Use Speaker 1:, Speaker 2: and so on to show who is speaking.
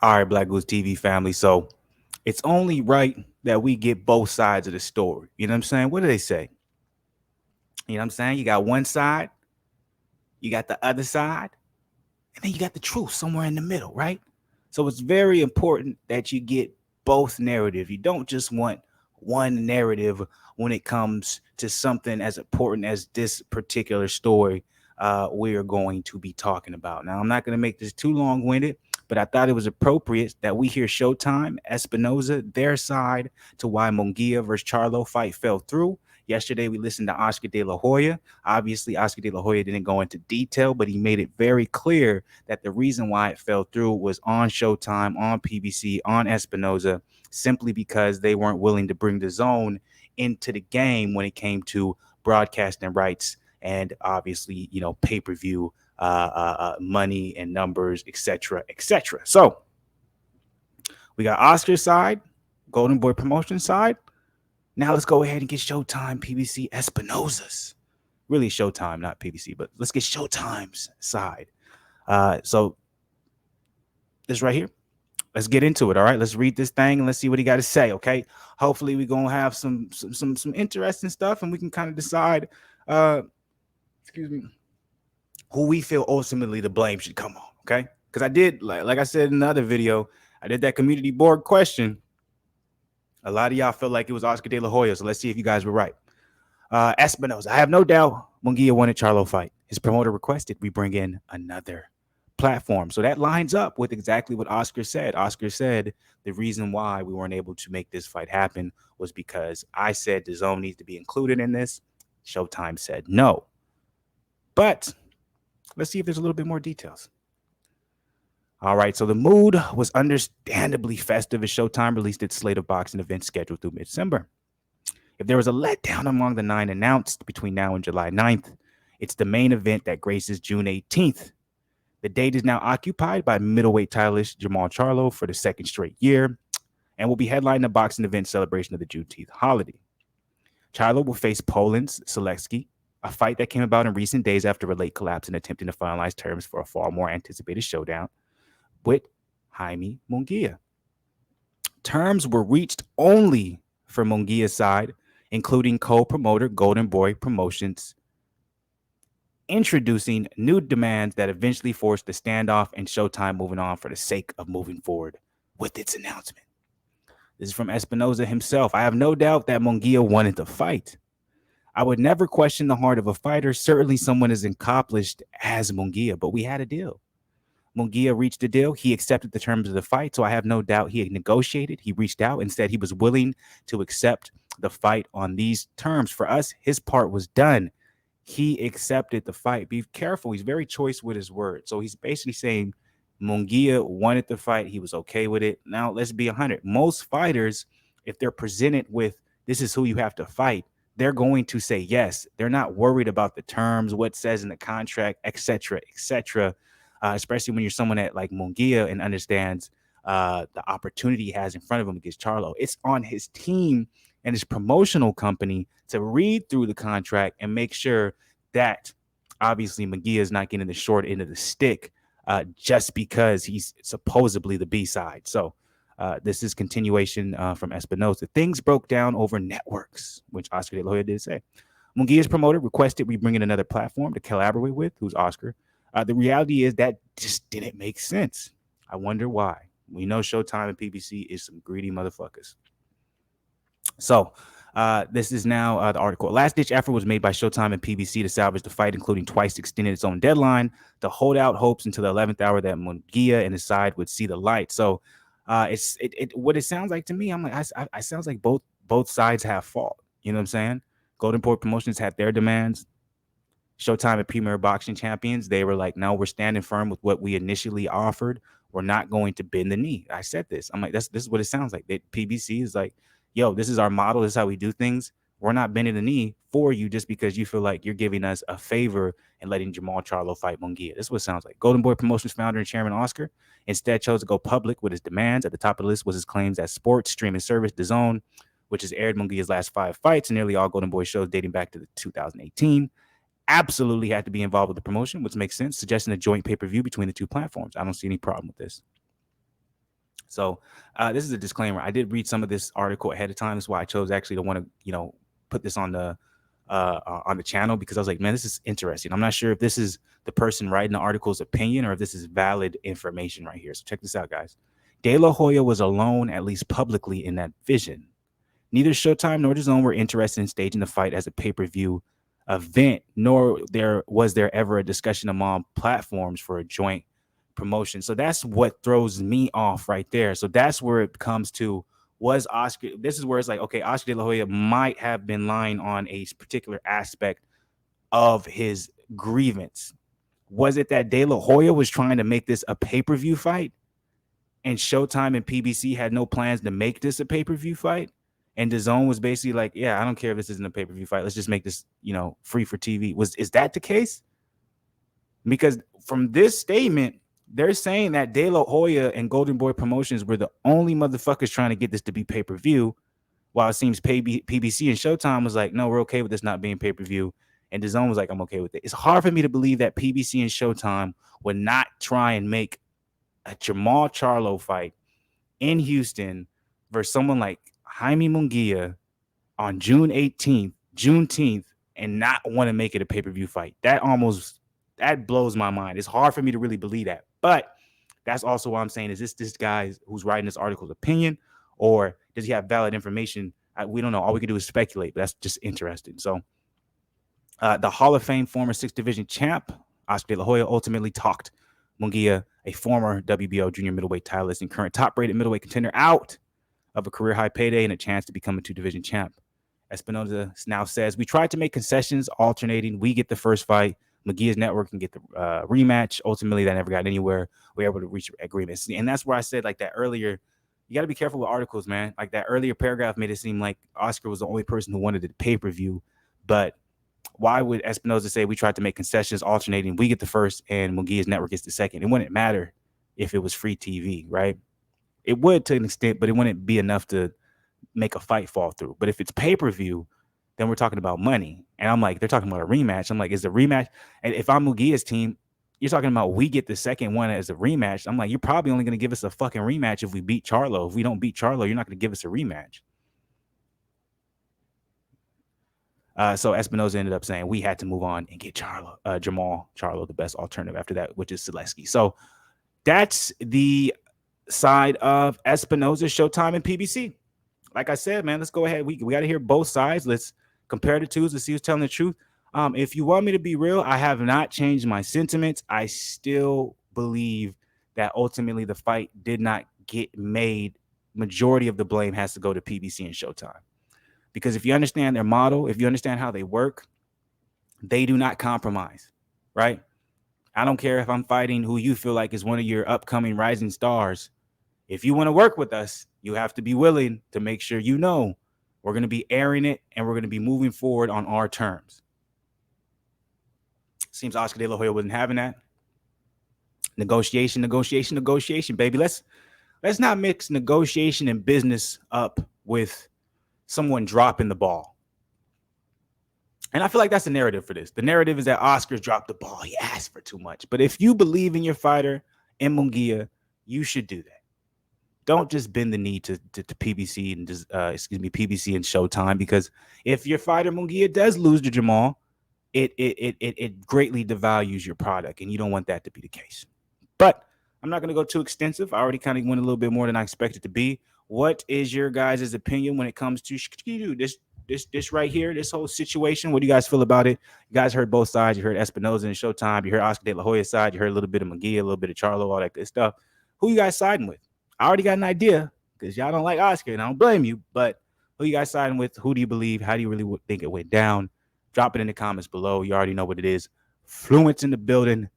Speaker 1: All right, Black Goose TV family. So it's only right that we get both sides of the story. You know what I'm saying? What do they say? You know what I'm saying? You got one side, you got the other side, and then you got the truth somewhere in the middle, right? So it's very important that you get both narrative. You don't just want one narrative when it comes to something as important as this particular story we are going to be talking about. Now, I'm not going to make this too long-winded, but I thought it was appropriate that we hear Showtime, Espinoza, their side to why Munguia versus Charlo fight fell through. Yesterday, we listened to Oscar De La Hoya. Obviously, Oscar De La Hoya didn't go into detail, but he made it very clear that the reason why it fell through was on Showtime, on PBC, on Espinoza, simply because they weren't willing to bring the zone into the game when it came to broadcasting rights and obviously, pay-per-view money and numbers, etc., etc. So we got Oscar's side, Golden Boy Promotion side. Now let's go ahead and get Showtime, PBC, Espinoza's. Really Showtime, not PBC, but let's get Showtime's side. So this right here. Let's get into it. All right. Let's read this thing and let's see what he got to say. Okay. Hopefully we're gonna have some interesting stuff and we can kind of decide excuse me, who we feel ultimately the blame should come on. Okay. Because I did, like I said in the other video, I did that community board question. A lot of y'all felt like it was Oscar De La Hoya, so let's see if you guys were right. Espinoza, I have no doubt Munguia won a Charlo fight. His promoter requested we bring in another platform. So that lines up with exactly what Oscar said. Oscar said the reason why we weren't able to make this fight happen was because I said the zone needs to be included in this. Showtime said no. But let's see if there's a little bit more details. All right, so the mood was understandably festive as Showtime released its slate of boxing events scheduled through mid-December. If there was a letdown among the 9 announced between now and July 9th, it's the main event that graces June 18th. The date is now occupied by middleweight titleist Jermall Charlo for the second straight year and will be headlining the boxing event celebration of the Juneteenth holiday. Charlo will face Poland's Selewski, a fight that came about in recent days after a late collapse in attempting to finalize terms for a far more anticipated showdown with Jaime Munguia. Terms were reached only for Munguia's side, including co-promoter Golden Boy Promotions, introducing new demands that eventually forced the standoff and Showtime moving on for the sake of moving forward with its announcement. This is from Espinoza himself. I have no doubt that Munguia wanted to fight. I would never question the heart of a fighter, certainly someone as accomplished as Munguia, but we had a deal. Munguia reached a deal. He accepted the terms of the fight, so I have no doubt he had negotiated. He reached out and said he was willing to accept the fight on these terms. For us, his part was done. He accepted the fight. Be careful. He's very choice with his words. So he's basically saying Munguia wanted the fight. He was okay with it. Now, let's be 100. Most fighters, if they're presented with this is who you have to fight, they're going to say yes. They're not worried about the terms, what says in the contract, etc., etc., especially when you're someone that like Munguia and understands the opportunity he has in front of him against Charlo. It's on his team and his promotional company to read through the contract and make sure that obviously Munguia is not getting the short end of the stick just because he's supposedly the B-side. So this is continuation from Espinoza. Things broke down over networks, which Oscar De La Hoya did say. Munguia's promoter requested we bring in another platform to collaborate with, who's Oscar. The reality is that just didn't make sense. I wonder why. We know Showtime and PBC is some greedy motherfuckers. So this is now the article. A last-ditch effort was made by Showtime and PBC to salvage the fight, including twice extending its own deadline to hold out hopes until the 11th hour that Munguia and his side would see the light. So what it sounds like to me, I'm like, I sounds like both sides have fault. You know what I'm saying? Golden Boy Promotions had their demands. Showtime and Premier Boxing Champions, they were like, no, we're standing firm with what we initially offered. We're not going to bend the knee. I said this. I'm like, this is what it sounds like. That PBC is like, yo, this is our model. This is how we do things. We're not bending the knee for you just because you feel like you're giving us a favor and letting Jermall Charlo fight Munguia. This is what it sounds like. Golden Boy Promotions founder and chairman Oscar instead chose to go public with his demands. At the top of the list was his claims that sports streaming service DAZN, which has aired Munguia's last 5 fights and nearly all Golden Boy shows dating back to 2018. Absolutely had to be involved with the promotion, which makes sense, suggesting a joint pay-per-view between the two platforms. I don't see any problem with this. So this is a disclaimer. I did read some of this article ahead of time. That's why I chose actually to want to, put this on the channel, because I was like, man, this is interesting. I'm not sure if this is the person writing the article's opinion or if this is valid information right here. So check this out, guys. De La Hoya was alone, at least publicly, in that vision. Neither Showtime nor DAZN were interested in staging the fight as a pay-per-view event, nor was there ever a discussion among platforms for a joint promotion. So that's what throws me off right there. So that's where it comes to, was Oscar, this is where it's like, okay, Oscar De La Hoya might have been lying on a particular aspect of his grievance. Was it that De La Hoya was trying to make this a pay-per-view fight, and Showtime and PBC had no plans to make this a pay-per-view fight? And DAZN was basically like, yeah, I don't care if this isn't a pay-per-view fight. Let's just make this, free for TV. Is that the case? Because from this statement, they're saying that De La Hoya and Golden Boy Promotions were the only motherfuckers trying to get this to be pay-per-view, while it seems PBC and Showtime was like, no, we're okay with this not being pay-per-view. And DAZN was like, I'm okay with it. It's hard for me to believe that PBC and Showtime would not try and make a Jermall Charlo fight in Houston versus someone like Jaime Munguia on June 18th, Juneteenth, and not want to make it a pay-per-view fight. That blows my mind. It's hard for me to really believe that. But that's also why I'm saying, is this guy who's writing this article's opinion, or does he have valid information? We don't know. All we can do is speculate, but that's just interesting. So the Hall of Fame former 6th Division champ, Oscar De La Hoya, ultimately talked Munguia, a former WBO junior middleweight titleist and current top-rated middleweight contender, out of a career-high payday and a chance to become a 2-division champ. Espinoza now says, we tried to make concessions alternating. We get the first fight. Munguia's network can get the rematch. Ultimately, that never got anywhere. We were able to reach agreements. And that's where I said, like that earlier, you got to be careful with articles, man. Like that earlier paragraph made it seem like Oscar was the only person who wanted the pay-per-view. But why would Espinoza say we tried to make concessions alternating? We get the first and Munguia's network gets the second. It wouldn't matter if it was free TV, right? It would to an extent, but it wouldn't be enough to make a fight fall through. But if it's pay-per-view, then we're talking about money. And I'm like, they're talking about a rematch. I'm like, is the rematch? And if I'm Munguia's team, you're talking about we get the second one as a rematch. I'm like, you're probably only going to give us a fucking rematch if we beat Charlo. If we don't beat Charlo, you're not going to give us a rematch. So Espinoza ended up saying we had to move on and get Jermall Charlo, the best alternative after that, which is Selesky. So that's the side of Espinoza, Showtime, and PBC. Like I said, man, let's go ahead. We got to hear both sides. Let's compare the two. Let's see who's telling the truth. If you want me to be real, I have not changed my sentiments. I still believe that ultimately the fight did not get made. Majority of the blame has to go to PBC and Showtime. Because if you understand their model, if you understand how they work, they do not compromise, right? I don't care if I'm fighting who you feel like is one of your upcoming rising stars. If you want to work with us, you have to be willing to make sure we're going to be airing it and we're going to be moving forward on our terms. Seems Oscar De La Hoya wasn't having that. Negotiation, baby. Let's not mix negotiation and business up with someone dropping the ball. And I feel like that's the narrative for this. The narrative is that Oscar dropped the ball. He asked for too much. But if you believe in your fighter, in Munguia, you should do that. Don't just bend the knee to PBC and PBC and Showtime, because if your fighter Munguia does lose to Jermall, it greatly devalues your product, and you don't want that to be the case. But I'm not going to go too extensive. I already kind of went a little bit more than I expected to be. What is your guys' opinion when it comes to this right here, this whole situation? What do you guys feel about it? You guys heard both sides. You heard Espinoza and Showtime. You heard Oscar De La Hoya's side. You heard a little bit of Munguia, a little bit of Charlo, all that good stuff. Who you guys siding with? I already got an idea, because y'all don't like Oscar, and I don't blame you. But who you guys siding with? Who do you believe? How do you really think it went down? Drop it in the comments below. You already know what it is. Fluence in the building.